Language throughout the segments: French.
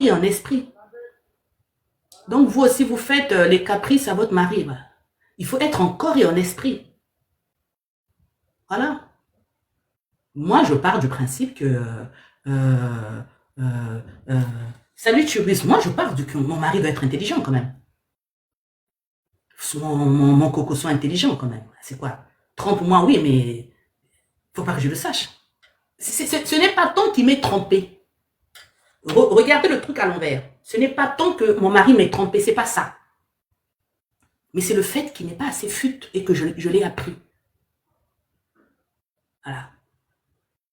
et en esprit. Donc vous aussi, vous faites les caprices à votre mari. Bah. Il faut être en corps et en esprit. Voilà. Moi, je pars du principe que... euh, euh, euh, salut, Tubis. Moi, je pars du que mon mari doit être intelligent quand même. Mon coco soit intelligent quand même. C'est quoi? Trompe-moi, oui, mais faut pas que je le sache. Ce n'est pas tant qu'il m'est trompé. Regardez le truc à l'envers. Ce n'est pas tant que mon mari m'ait trompé, c'est pas ça. Mais c'est le fait qu'il n'est pas assez fut et que je l'ai appris. Voilà.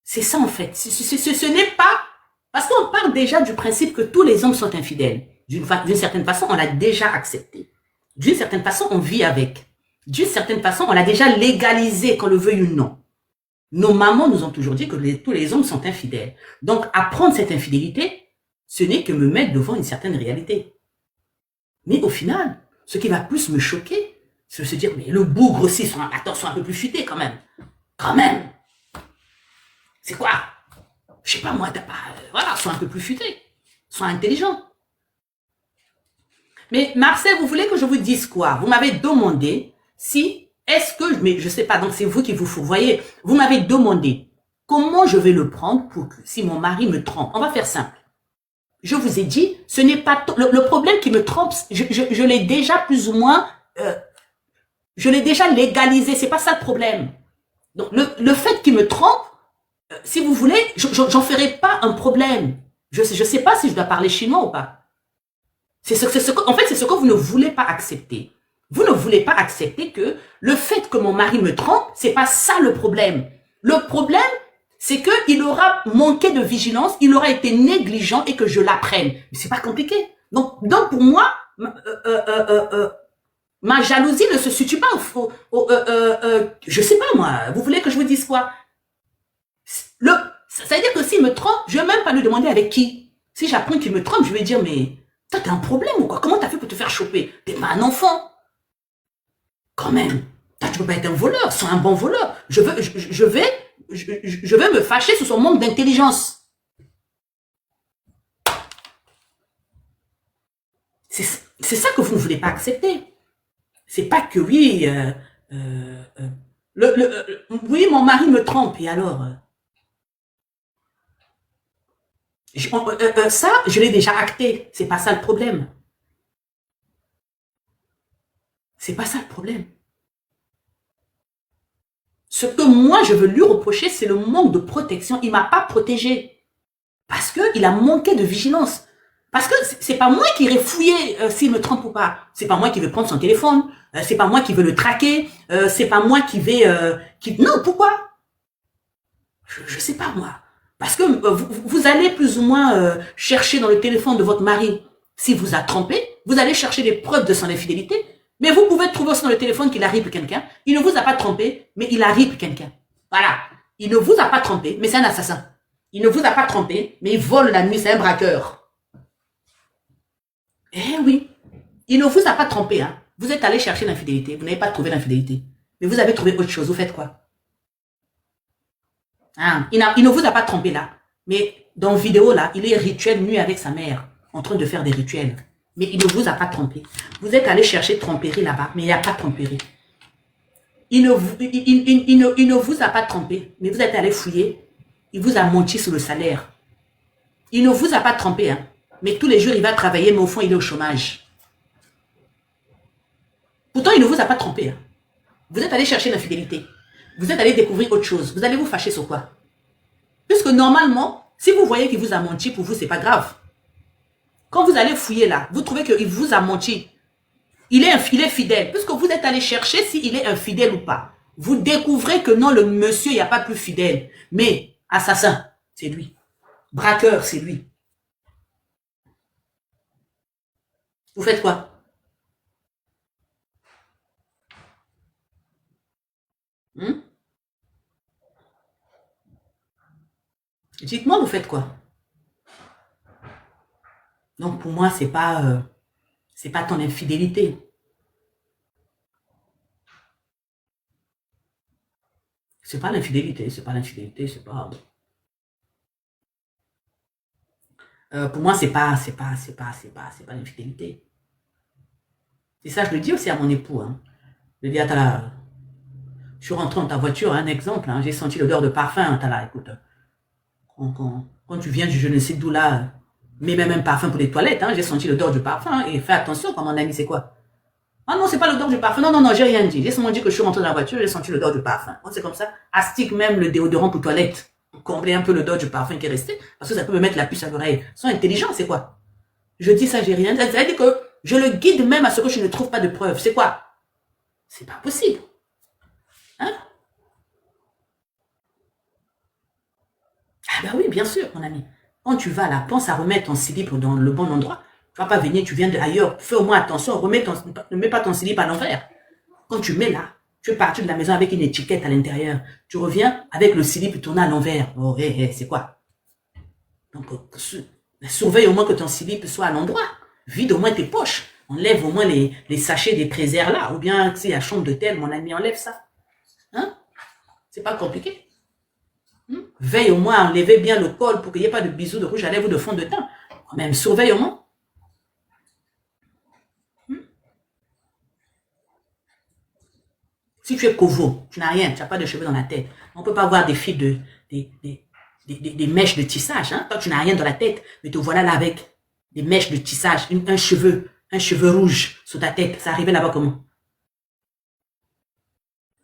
C'est ça en fait. Ce n'est pas... Parce qu'on part déjà du principe que tous les hommes sont infidèles. D'une certaine façon, on l'a déjà accepté. D'une certaine façon, on vit avec. D'une certaine façon, on l'a déjà légalisé, qu'on le veuille ou non. Nos mamans nous ont toujours dit que tous les hommes sont infidèles. Donc, apprendre cette infidélité, ce n'est que me mettre devant une certaine réalité. Mais au final, ce qui va plus me choquer, c'est de se dire, mais le bougre aussi, sont un peu plus futés quand même. Quand même. C'est quoi? Je sais pas moi, t'as pas... voilà, sois un peu plus futés. Sois intelligent. Mais Marcel, vous voulez que je vous dise quoi? Vous m'avez demandé si... Est-ce que... Mais je sais pas, donc c'est vous qui vous voyez. Vous m'avez demandé comment je vais le prendre pour que si mon mari me trompe. On va faire simple. Je vous ai dit, ce n'est pas... Le problème qui me trompe, je l'ai déjà plus ou moins... je l'ai déjà légalisé. C'est pas ça le problème. Donc le fait qu'il me trompe, si vous voulez, j'en ferai pas un problème. Je sais pas si je dois parler chinois ou pas. En fait, c'est ce que vous ne voulez pas accepter. Vous ne voulez pas accepter que le fait que mon mari me trompe, c'est pas ça le problème. Le problème, c'est qu'il aura manqué de vigilance, il aura été négligent et que je l'apprenne. Mais c'est pas compliqué. Donc pour moi, ma jalousie ne se situe pas je sais pas moi. Vous voulez que je vous dise quoi? Ça veut dire que s'il me trompe, je vais même pas lui demander avec qui. Si j'apprends qu'il me trompe, je vais dire, mais toi, t'as un problème ou quoi? Comment t'as fait pour te faire choper? T'es pas un enfant. Quand même. Toi, tu peux pas être un voleur, c'est un bon voleur. Je vais me fâcher sur son manque d'intelligence. C'est ça que vous ne voulez pas accepter. C'est pas que oui, oui, mon mari me trompe, et alors? Ça, je l'ai déjà acté. C'est pas ça le problème. C'est pas ça le problème. Ce que moi, je veux lui reprocher, c'est le manque de protection. Il m'a pas protégé. Parce qu'il a manqué de vigilance. Parce que c'est pas moi qui irai fouiller s'il me trompe ou pas. C'est pas moi qui vais prendre son téléphone. C'est pas moi qui vais le traquer. C'est pas moi qui vais... Non, pourquoi? Je sais pas moi. Parce que vous allez plus ou moins chercher dans le téléphone de votre mari s'il vous a trompé. Vous allez chercher des preuves de son infidélité. Mais vous pouvez trouver aussi dans le téléphone qu'il a ripé quelqu'un. Il ne vous a pas trompé, mais il a ripé quelqu'un. Voilà. Il ne vous a pas trompé, mais c'est un assassin. Il ne vous a pas trompé, mais il vole la nuit, c'est un braqueur. Eh oui. Il ne vous a pas trompé, hein. Vous êtes allé chercher l'infidélité. Vous n'avez pas trouvé l'infidélité. Mais vous avez trouvé autre chose. Vous faites quoi? Hein? Il ne vous a pas trompé là. Mais dans la vidéo là, il est rituel nu avec sa mère, en train de faire des rituels. Mais il ne vous a pas trompé. Vous êtes allé chercher tromperie là-bas, mais il n'y a pas de tromperie. Il ne vous a pas trompé, mais vous êtes allé fouiller. Il vous a menti sur le salaire. Il ne vous a pas trompé, hein. Mais tous les jours, il va travailler, mais au fond, il est au chômage. Pourtant, il ne vous a pas trompé, hein. Vous êtes allé chercher l'infidélité. Vous êtes allé découvrir autre chose. Vous allez vous fâcher sur quoi? Puisque normalement, si vous voyez qu'il vous a menti, pour vous, c'est pas grave. Quand vous allez fouiller là, vous trouvez qu'il vous a menti. Il est fidèle. Puisque vous êtes allé chercher s'il est infidèle ou pas. Vous découvrez que non, le monsieur, il n'y a pas plus fidèle. Mais assassin, c'est lui. Braqueur, c'est lui. Vous faites quoi? Hmm? Dites-moi, vous faites quoi? Donc pour moi, c'est pas ton infidélité. C'est pas l'infidélité, c'est pas l'infidélité, c'est pas... Pour moi, c'est pas l'infidélité. C'est ça, je le dis aussi à mon époux. Hein. Je dis, attends là, je suis rentré dans ta voiture, un exemple, hein, j'ai senti l'odeur de parfum, attends là, écoute. Quand tu viens du je ne sais d'où là, mais même un parfum pour les toilettes, hein, j'ai senti l'odeur du parfum, hein, et fais attention, quand mon ami, c'est quoi? Ah non, c'est pas l'odeur du parfum. Non, non, non, j'ai rien dit. J'ai seulement dit que je suis rentré dans la voiture, j'ai senti l'odeur du parfum. Quand c'est comme ça, astique même le déodorant pour toilette, pour combler un peu l'odeur du parfum qui est resté, parce que ça peut me mettre la puce à l'oreille. Ils sont intelligents, c'est quoi? Je dis ça, j'ai rien dit. Ça veut dire que je le guide même à ce que je ne trouve pas de preuves. C'est quoi? C'est pas possible. Hein? Ah ben oui, bien sûr, mon ami. Quand tu vas là, pense à remettre ton slip dans le bon endroit. Tu vas pas venir, tu viens de ailleurs. Fais au moins attention, ne mets pas ton slip à l'envers. Quand tu mets là, tu es parti de la maison avec une étiquette à l'intérieur. Tu reviens avec le slip tourné à l'envers. Oh, c'est quoi? Donc, surveille au moins que ton slip soit à l'endroit. Vide au moins tes poches. Enlève au moins les sachets des trésors là. Ou bien, tu sais, la chambre d'hôtel, mon ami, enlève ça. Hein? C'est pas compliqué. Veille au moins à enlever bien le col pour qu'il n'y ait pas de bisous de rouge à lèvres ou de fond de teint. Quand même, surveille au moins. Si tu es covo, tu n'as rien, tu n'as pas de cheveux dans la tête. On ne peut pas avoir des fils des mèches de tissage. Hein? Toi, tu n'as rien dans la tête, mais te voilà là avec des mèches de tissage, un cheveu rouge sur ta tête. Ça arrivait là-bas comment?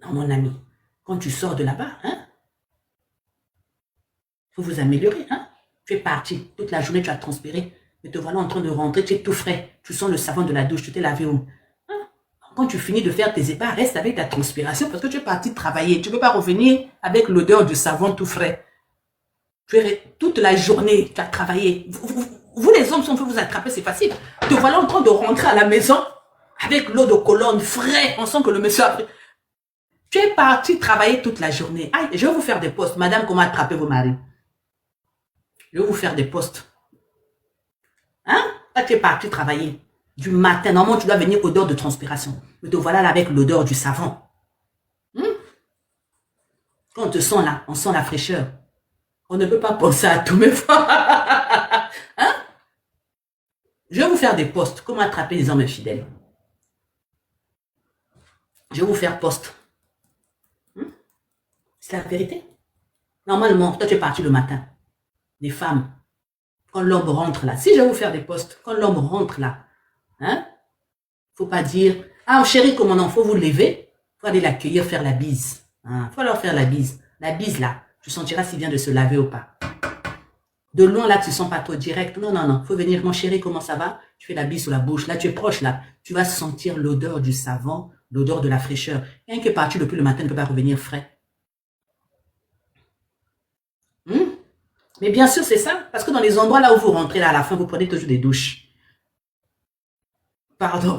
Non, mon ami, quand tu sors de là-bas, hein, faut vous améliorer. Hein? Tu es parti, toute la journée, tu as transpiré, mais te voilà en train de rentrer, tu es tout frais. Tu sens le savon de la douche, tu t'es lavé où? Quand tu finis de faire tes épargnes, reste avec ta transpiration parce que tu es parti travailler. Tu ne peux pas revenir avec l'odeur du savon tout frais. Toute la journée, tu as travaillé. Vous les hommes, si on peut vous attraper, c'est facile. Te voilà en train de rentrer à la maison avec l'eau de colonne frais. On sent que le monsieur a pris. Tu es parti travailler toute la journée. Aïe, je vais vous faire des postes. Madame, comment attraper vos maris? Je vais vous faire des postes. Hein? Là, tu es parti travailler. Du matin, normalement, tu dois venir odeur de transpiration. Mais te voilà là avec l'odeur du savon. Quand on te sent là, on sent la fraîcheur. On ne peut pas penser à tout, mes frères. Hein? Je vais vous faire des posts. Comment attraper les hommes infidèles? Je vais vous faire post. C'est la vérité. Normalement, toi, tu es parti le matin. Les femmes, quand l'homme rentre là, si je vais vous faire des posts, quand l'homme rentre là, hein, faut pas dire, ah chérie, comment non, faut vous lever, faut aller l'accueillir, faire la bise. Hein, faut leur faire la bise. La bise là, tu sentiras s'il vient de se laver ou pas. De loin là, tu ne sens pas trop direct. Non, non, non, faut venir, mon chéri, comment ça va? Tu fais la bise sur la bouche. Là, tu es proche là. Tu vas sentir l'odeur du savon, l'odeur de la fraîcheur. Rien qui est parti depuis le matin ne peut pas revenir frais. Mais bien sûr, c'est ça. Parce que dans les endroits là où vous rentrez, là, à la fin, vous prenez toujours des douches. Pardon.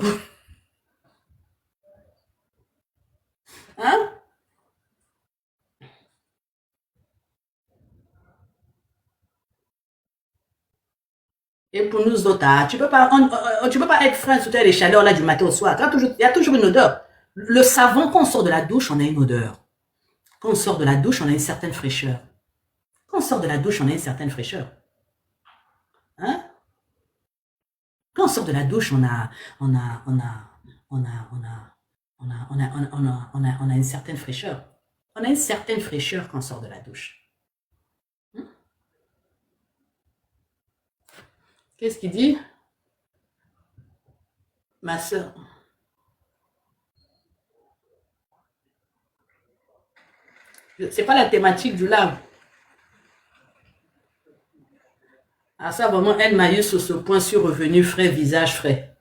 Hein? Et pour nous autres, tu peux pas, tu peux pas être frais sous les chaleurs là du matin au soir. Il y a toujours une odeur. Le savon, quand on sort de la douche, on a une odeur. Quand on sort de la douche, on a une certaine fraîcheur. Quand on sort de la douche, on a une certaine fraîcheur. Hein? Quand on sort de la douche, on a, on a, on a, on a, on a, on a, on a, on a une certaine fraîcheur. On a une certaine fraîcheur quand on sort de la douche. Qu'est-ce qu'il dit? Ma soeur. C'est pas la thématique du lave. Ah, ça, vraiment, elle m'a eu sur ce point sur revenu frais, visage frais.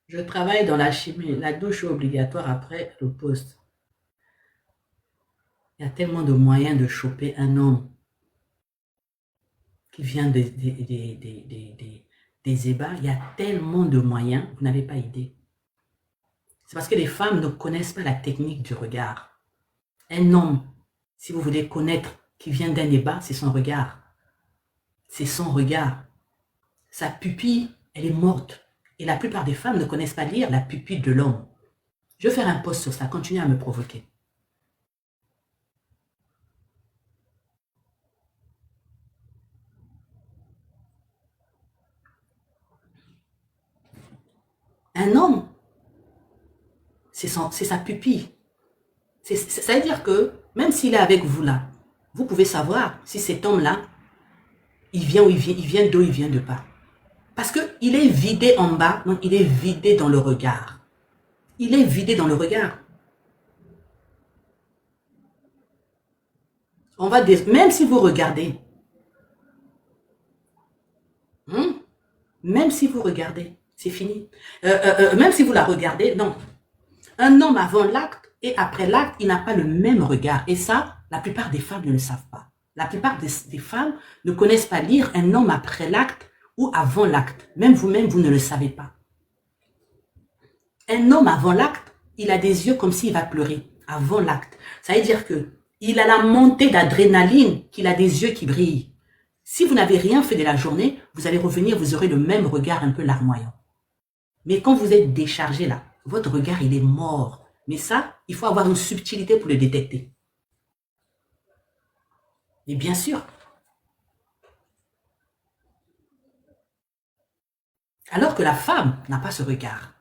Je travaille dans la chimie. La douche est obligatoire après le poste. Il y a tellement de moyens de choper un homme qui vient des ébats. Il y a tellement de moyens, vous n'avez pas idée. C'est parce que les femmes ne connaissent pas la technique du regard. Un homme, si vous voulez connaître qui vient d'un ébat, c'est son regard. C'est son regard. sa pupille, elle est morte. Et la plupart des femmes ne connaissent pas lire la pupille de l'homme. Je vais faire un post sur ça, continuez à me provoquer. Un homme, c'est sa pupille. Ça veut dire que même s'il est avec vous là, vous pouvez savoir si cet homme-là, il vient ou il vient d'où il vient de pas. Parce qu'il est vidé en bas, donc il est vidé dans le regard. Il est vidé dans le regard. On va même si vous regardez, même si vous regardez, c'est fini. Même si vous la regardez, non. Un homme avant l'acte et après l'acte, il n'a pas le même regard. Et ça, la plupart des femmes ne le savent pas. La plupart des femmes ne connaissent pas lire un homme après l'acte ou avant l'acte. Même vous-même, vous ne le savez pas. Un homme avant l'acte, il a des yeux comme s'il va pleurer avant l'acte. Ça veut dire que il a la montée d'adrénaline, qu'il a des yeux qui brillent. Si vous n'avez rien fait de la journée, vous allez revenir, vous aurez le même regard un peu larmoyant. Mais quand vous êtes déchargé là, votre regard, il est mort. Mais ça, il faut avoir une subtilité pour le détecter. Et bien sûr. Alors que la femme n'a pas ce regard.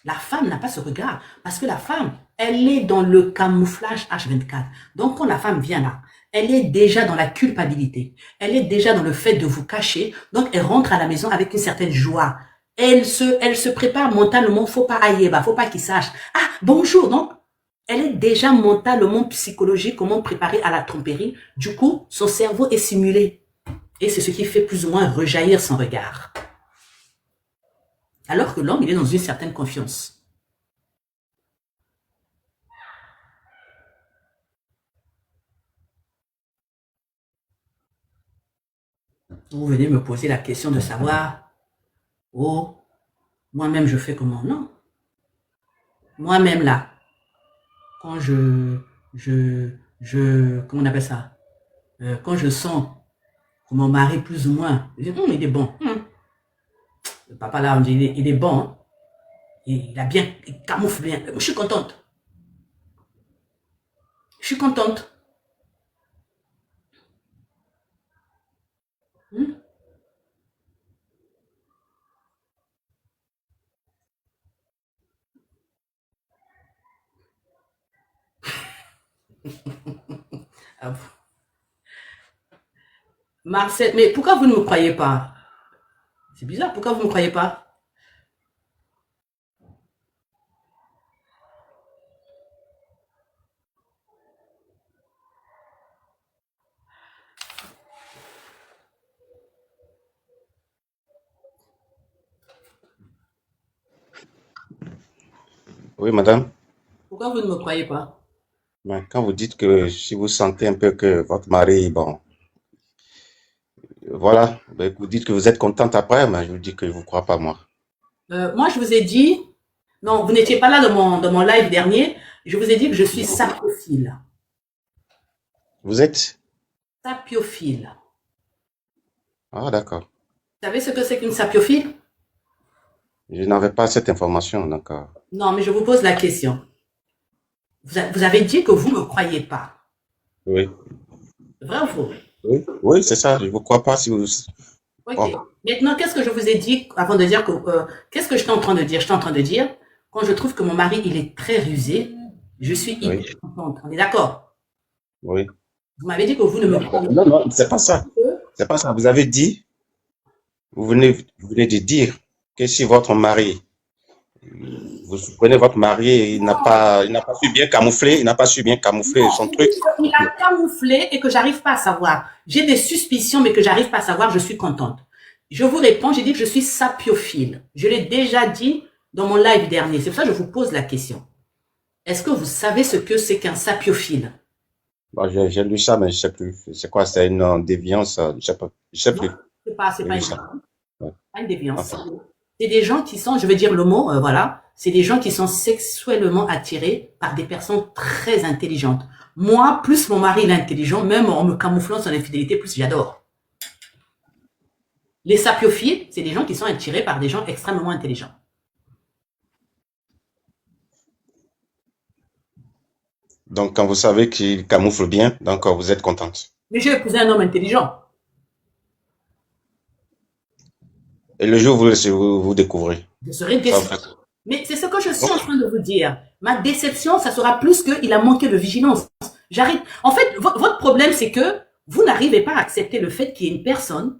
La femme n'a pas ce regard parce que la femme, elle est dans le camouflage H24. Donc, quand la femme vient là, elle est déjà dans la culpabilité. Elle est déjà dans le fait de vous cacher. Donc, elle rentre à la maison avec une certaine joie. Elle se prépare mentalement. Faut pas aïeba, faut pas qu'il sache. Ah, bonjour. Donc, elle est déjà mentalement, psychologiquement préparée à la tromperie. Du coup, son cerveau est simulé. Et c'est ce qui fait plus ou moins rejaillir son regard. Alors que l'homme, il est dans une certaine confiance. Vous venez me poser la question de savoir, oh, moi-même je fais comment? Non. Moi-même là, quand comment on appelle ça? Quand je sens que mon mari plus ou moins, je dis, il est bon. Le papa là, on dit, il est bon. Hein. Il a bien, il camoufle bien. Je suis contente. Je suis contente. Ah, Marcel, mais pourquoi vous ne me croyez pas? C'est bizarre, pourquoi vous ne me croyez pas? Oui, madame. Pourquoi vous ne me croyez pas? Mais quand vous dites que si vous sentez un peu que votre mari, bon, voilà, ben, vous dites que vous êtes contente après, mais je vous dis que je vous crois pas, moi. Moi, je vous ai dit, non, vous n'étiez pas là dans mon live dernier, je vous ai dit que je suis sapiophile. Vous êtes? Sapiophile. Ah, d'accord. Vous savez ce que c'est qu'une sapiophile? Je n'avais pas cette information, d'accord. Non, mais je vous pose la question. Vous avez dit que vous ne me croyez pas. Oui. Vrai ou faux? Oui, oui, c'est ça, je vous crois pas si vous... Ok. Bon, Maintenant, qu'est-ce que je vous ai dit avant de dire que... qu'est-ce que je suis en train de dire? Je suis en train de dire, quand je trouve que mon mari, il est très rusé, je suis oui, hyper contente. On est d'accord? oui. Vous m'avez dit que vous ne me croyez Non, non, c'est pas ça. pas. C'est pas ça. Vous avez dit, vous venez de dire que si votre mari, vous prenez votre mari, et il n'a pas su bien camoufler, il n'a pas su bien camoufler Non, son je truc. dis qu'il a camouflé et que j'arrive pas à savoir. J'ai des suspicions, mais que j'arrive pas à savoir, je suis contente. Je vous réponds, j'ai dit que je suis sapiophile. Je l'ai déjà dit dans mon live dernier. C'est pour ça que je vous pose la question. Est-ce que vous savez ce que c'est qu'un sapiophile? Bon, j'ai lu ça, mais je sais plus. C'est quoi? C'est une déviance? Je sais pas. Je sais Non, plus. c'est J'ai pas lu une ça. déviance. Ouais. Pas une déviance. Enfin, C'est des gens qui sont, je vais dire le mot, voilà, c'est des gens qui sont sexuellement attirés par des personnes très intelligentes. Moi, plus mon mari est intelligent, même en me camouflant son infidélité, plus j'adore. Les sapiophiles, c'est des gens qui sont attirés par des gens extrêmement intelligents. Donc, quand vous savez qu'il camoufle bien, donc vous êtes contente. Mais j'ai épousé un homme intelligent. Et le jour où vous découvrez, Je serai ça déçu. vous fait. Mais c'est ce que je suis Donc, en train de vous dire. Ma déception, ça sera plus qu'il a manqué de vigilance. J'arrête. En fait, votre problème, c'est que vous n'arrivez pas à accepter le fait qu'il y ait une personne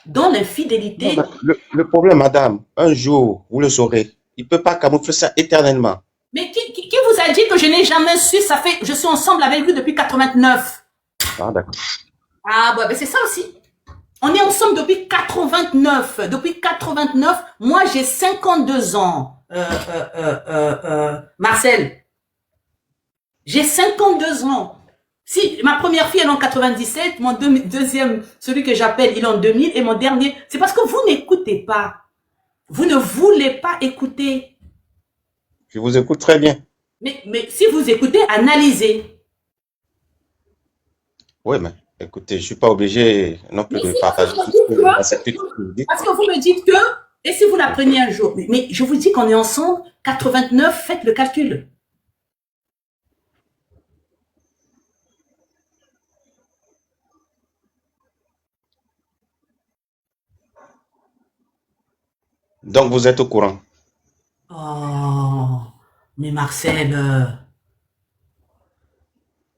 dont non, l'infidélité. mais le problème, madame, un jour, vous le saurez. Il ne peut pas camoufler ça éternellement. Mais qui vous a dit que je n'ai jamais su? Ça fait, je suis ensemble avec lui depuis 89. Ah, d'accord. Ah, ouais, ben c'est ça aussi. On est ensemble depuis 89. Depuis 89, moi j'ai 52 ans. Marcel, j'ai 52 ans. Si ma première fille elle est en 97, mon deuxième, celui que j'appelle, il est en 2000 et mon dernier, c'est parce que vous n'écoutez pas. Vous ne voulez pas écouter. Je vous écoute très bien. Mais si vous écoutez, analysez. Oui, mais écoutez, je ne suis pas obligé non plus Mais de si partager vous tout me ce que dites d'accepter tout ce que vous dites. parce que vous me dites que, et si vous la preniez un jour, mais je vous dis qu'on est ensemble, 89, faites le calcul. Donc, vous êtes au courant. Oh, mais Marcel,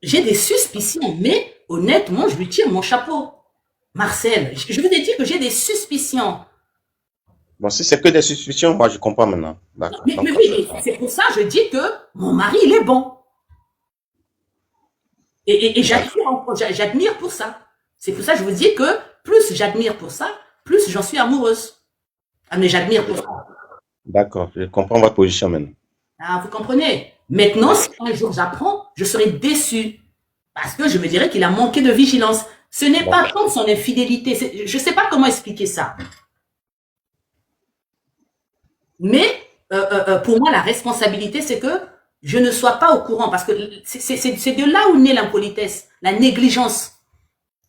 j'ai des suspicions, mais honnêtement, je lui tire mon chapeau. Marcel, je vous ai dit que j'ai des suspicions. Bon, si c'est que des suspicions, moi, je comprends maintenant. D'accord. Mais Donc, oui, c'est pour ça que je dis que mon mari, il est bon. Et j'admire pour ça. C'est pour ça que je vous dis que plus j'admire pour ça, plus j'en suis amoureuse. Ah, mais j'admire pour ça. d'accord, je comprends votre position maintenant. Ah, vous comprenez? Maintenant, si un jour j'apprends, je serai déçue. Parce que je me dirais qu'il a manqué de vigilance. Ce n'est Bon, pas tant son infidélité. Je ne sais pas comment expliquer ça. Mais pour moi, la responsabilité, c'est que je ne sois pas au courant. Parce que c'est de là où naît l'impolitesse, la négligence.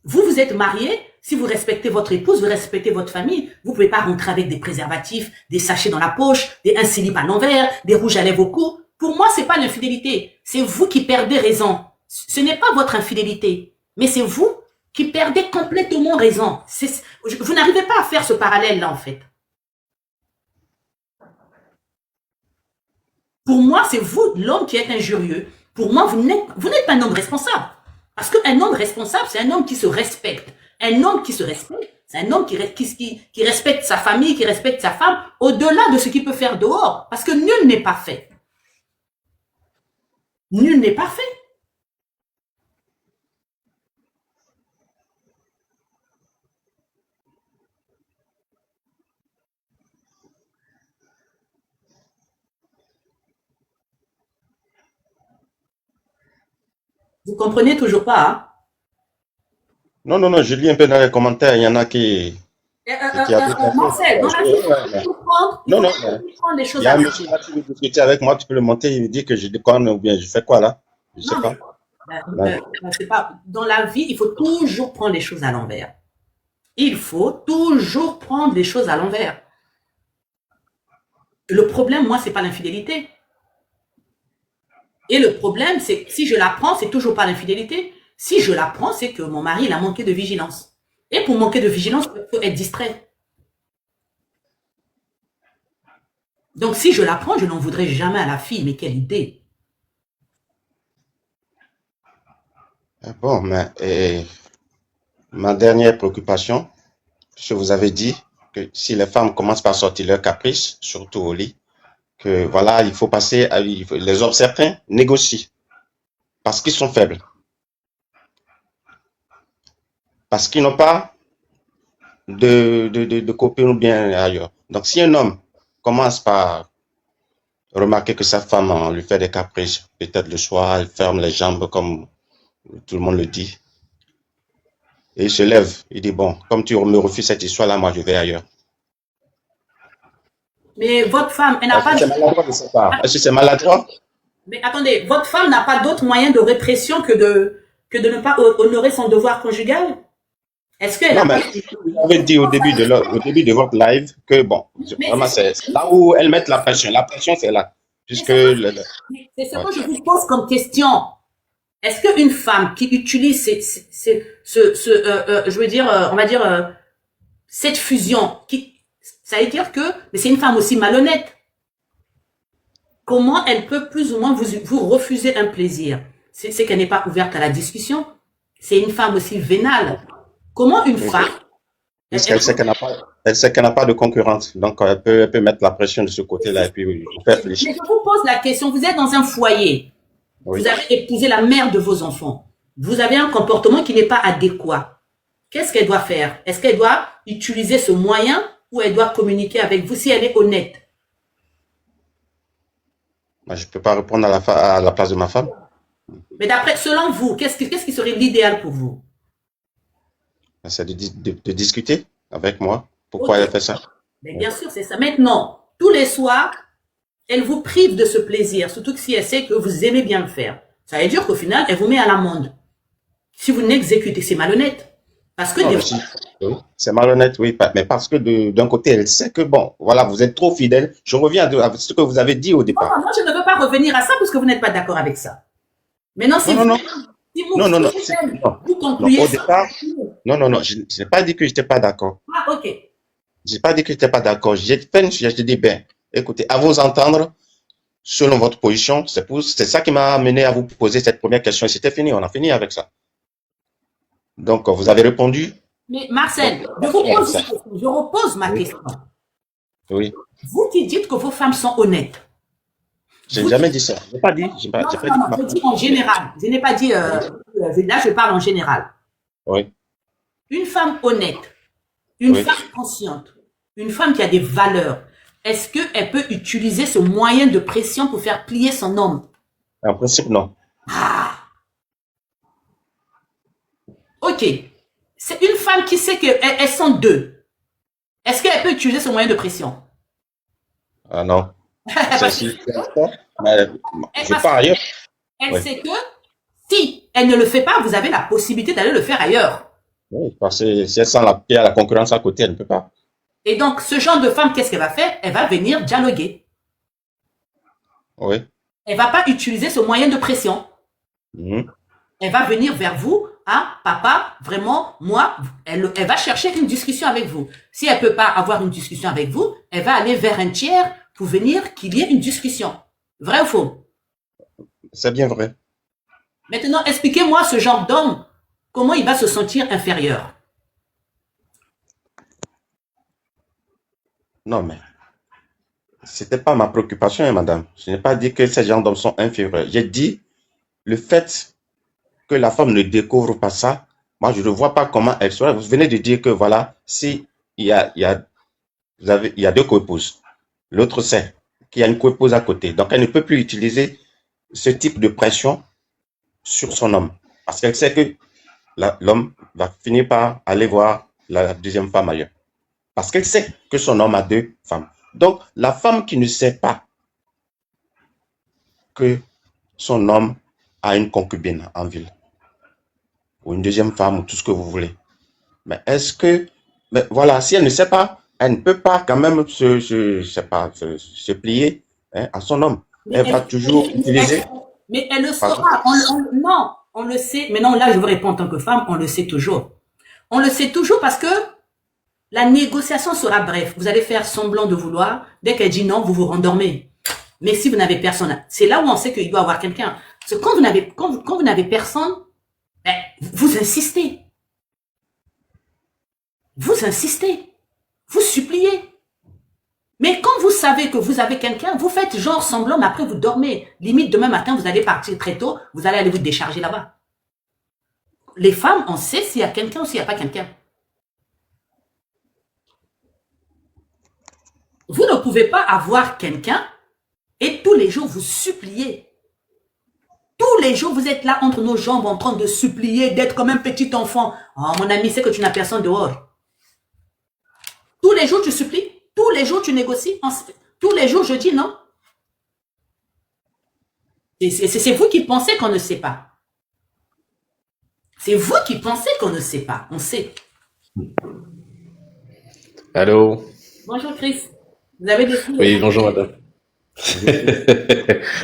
Vous, vous êtes marié. Si vous respectez votre épouse, vous respectez votre famille, vous pouvez pas rentrer avec des préservatifs, des sachets dans la poche, un slip à l'envers, des rouges à lèvres au cou. Pour moi, c'est pas l'infidélité. C'est vous qui perdez raison. Ce n'est pas votre infidélité, mais c'est vous qui perdez complètement raison. Vous n'arrivez pas à faire ce parallèle-là, en fait. Pour moi, c'est vous, l'homme qui êtes injurieux. Pour moi, vous n'êtes pas un homme responsable. Parce qu'un homme responsable, c'est un homme qui se respecte. Un homme qui se respecte, c'est un homme qui respecte sa famille, qui respecte sa femme, au-delà de ce qu'il peut faire dehors. Parce que nul n'est parfait. Nul n'est parfait. Vous comprenez toujours pas, hein? non, non, non, je lis un peu dans les commentaires, il y en a qui a tout à Marcel, dans la vie, fait. il Non, faut non, prendre les il choses y a à un la monsieur là qui veut discuter avec moi, tu peux le monter, il me dit que je déconne ou bien je fais quoi là? Je sais non, pas. mais, c'est pas, dans la vie, il faut toujours prendre les choses à l'envers. Il faut toujours prendre les choses à l'envers. Le problème, moi, c'est pas l'infidélité. Et le problème, c'est que si je la prends, c'est toujours pas l'infidélité. Si je la prends, c'est que mon mari, il a manqué de vigilance. Et pour manquer de vigilance, il faut être distrait. Donc, si je la prends, je n'en voudrais jamais à la fille. Mais quelle idée! Bon, mais ma dernière préoccupation, je vous avais dit que si les femmes commencent par sortir leurs caprices, surtout au lit, que voilà, il faut passer à les hommes certains négocient parce qu'ils sont faibles, parce qu'ils n'ont pas de copine ou bien ailleurs. Donc, si un homme commence par remarquer que sa femme lui fait des caprices, peut-être le soir, elle ferme les jambes comme tout le monde le dit, et il se lève, il dit, bon, comme tu me refuses cette histoire-là, moi je vais ailleurs. Mais votre femme, elle n'a Est-ce pas... que c'est maladroit de sa part? Est-ce que c'est maladroit? Mais attendez, votre femme n'a pas d'autre moyen de répression que de ne pas honorer son devoir conjugal? Est-ce qu'elle Non, a mais pas... vous avez dit au début de votre live que, bon, Mais vraiment, c'est là où elles mettent la pression. La pression, c'est là. Puisque, c'est ce ouais. que je vous pose comme question. Est-ce qu'une femme qui utilise je veux dire, on va dire, cette fusion, ça veut dire que, mais c'est une femme aussi malhonnête. Comment elle peut plus ou moins vous refuser un plaisir? C'est qu'elle n'est pas ouverte à la discussion. C'est une femme aussi vénale. Comment une Oui. femme, Puisqu'elle sait elle sait qu'elle n'a pas de concurrente. Donc, elle peut mettre la pression de ce côté-là et puis vous faire mais réfléchir. je vous pose la question, vous êtes dans un foyer, vous Oui. avez épousé la mère de vos enfants, vous avez un comportement qui n'est pas adéquat. Qu'est-ce qu'elle doit faire? Est-ce qu'elle doit utiliser ce moyen ou elle doit communiquer avec vous si elle est honnête? Moi, je ne peux pas répondre à la place de ma femme. Mais d'après, selon vous, qu'est-ce qui serait l'idéal pour vous? C'est de discuter avec moi. Pourquoi Ok, elle fait ça? mais bien sûr, c'est ça. Maintenant, tous les soirs, elle vous prive de ce plaisir, surtout que si elle sait que vous aimez bien le faire. Ça veut dire qu'au final, elle vous met à l'amende. Si vous n'exécutez, c'est malhonnête. Parce que Non, des mais fois, oui, c'est malhonnête, oui, mais parce que d'un côté, elle sait que, bon, voilà, vous êtes trop fidèle. Je reviens à ce que vous avez dit au départ. moi, je ne veux pas revenir à ça parce que vous n'êtes pas d'accord avec ça. Maintenant, Non, non, non, si vous, non, non, non, non, vous non, concluez au ça. départ, non, non, non, je n'ai pas dit que je n'étais pas d'accord. Ah, ok. J'ai pas dit que j'étais pas d'accord. J'ai fait une suggestion. J'ai dit, ben, écoutez, à vous entendre, selon votre position, c'est ça qui m'a amené à vous poser cette première question. Et c'était fini. On a fini avec ça. Donc, vous avez répondu. Mais Donc, Marcel, je repose ma oui, question. oui. Vous qui dites que vos femmes sont honnêtes, J'ai vous jamais dites, dit ça. J'ai pas dit. non, J'ai pas non, dit non, que ma je femme dis en était honnête. général. Je n'ai pas dit, Oui, là, je parle en général. oui, Une femme honnête, une oui. femme consciente, une femme qui a des valeurs, est-ce qu'elle peut utiliser ce moyen de pression pour faire plier son homme? En principe, non. Ah, ok. C'est une femme qui sait qu'elles sont deux. Est-ce qu'elle peut utiliser ce moyen de pression? Ah non. C'est Parce si. Mais je parce pars ailleurs. qu'elle Oui, sait que si elle ne le fait pas, vous avez la possibilité d'aller le faire ailleurs. oui. Parce que si elle sent qu'il y a la concurrence à côté, elle ne peut pas. Et donc, ce genre de femme, qu'est-ce qu'elle va faire? Elle va venir dialoguer. Oui. Elle va pas utiliser ce moyen de pression. Mhm. Elle va venir vers vous, ah, papa, vraiment, moi, elle va chercher une discussion avec vous. Si elle peut pas avoir une discussion avec vous, elle va aller vers un tiers pour venir qu'il y ait une discussion. Vrai ou faux? C'est bien vrai. Maintenant, expliquez-moi ce genre d'homme, comment il va se sentir inférieur. Non, mais c'était pas ma préoccupation, hein, madame. Je n'ai pas dit que ces gens d'hommes sont inférieurs. J'ai dit le fait que la femme ne découvre pas ça. Moi, je ne vois pas comment elle serait. Vous venez de dire que voilà, si il y a deux coépouses, l'autre sait qu'il y a une coépouse à côté. Donc, elle ne peut plus utiliser ce type de pression sur son homme. Parce qu'elle sait que l'homme va finir par aller voir la deuxième femme ailleurs. Parce qu'elle sait que son homme a deux femmes. Donc, la femme qui ne sait pas que son homme a une concubine en ville, ou une deuxième femme, ou tout ce que vous voulez. Mais est-ce que, mais voilà, si elle ne sait pas, elle ne peut pas quand même je sais pas, se plier, hein, à son homme. Mais Elle va toujours utiliser. elle le Pardon? saura. Non, on le sait. Mais non, là, je vous réponds en tant que femme, on le sait toujours. On le sait toujours parce que la négociation sera bref. Vous allez faire semblant de vouloir. Dès qu'elle dit non, vous vous rendormez. Mais si vous n'avez personne, c'est là où on sait qu'il doit y avoir quelqu'un. Parce que quand vous n'avez personne, ben, vous insistez. Vous insistez. Vous suppliez. Mais quand vous savez que vous avez quelqu'un, vous faites genre semblant, mais après vous dormez. Limite, demain matin, vous allez partir très tôt, vous allez aller vous décharger là-bas. Les femmes, on sait s'il y a quelqu'un ou s'il n'y a pas quelqu'un. Vous ne pouvez pas avoir quelqu'un et tous les jours vous suppliez. Tous les jours, vous êtes là entre nos jambes en train de supplier, d'être comme un petit enfant. Oh, mon ami, c'est que tu n'as personne dehors. Tous les jours, tu supplies. Tous les jours, tu négocies. Tous les jours, je dis non. C'est vous qui pensez qu'on ne sait pas. C'est vous qui pensez qu'on ne sait pas. On sait. Allô? Bonjour Chris. Vous avez des signes de Oui, bonjour santé? madame.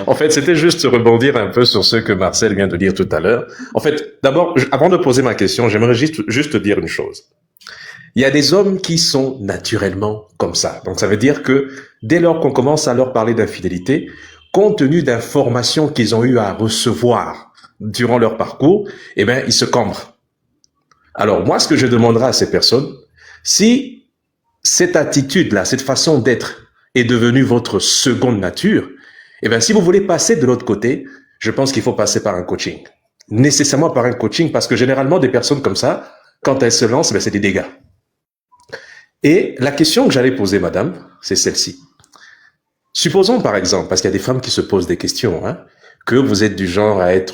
En fait, c'était juste rebondir un peu sur ce que Marcel vient de dire tout à l'heure. En fait, d'abord, avant de poser ma question, j'aimerais juste dire une chose. Il y a des hommes qui sont naturellement comme ça. Donc, ça veut dire que dès lors qu'on commence à leur parler d'infidélité, compte tenu d'informations qu'ils ont eu à recevoir durant leur parcours, eh bien, ils se cambrent. Alors, moi, ce que je demanderai à ces personnes, si cette attitude-là, cette façon d'être est devenue votre seconde nature, eh bien, si vous voulez passer de l'autre côté, je pense qu'il faut passer par un coaching. Nécessairement par un coaching, parce que généralement, des personnes comme ça, quand elles se lancent, ben, c'est des dégâts. Et la question que j'allais poser, madame, c'est celle-ci. Supposons, par exemple, parce qu'il y a des femmes qui se posent des questions, hein, que vous êtes du genre à être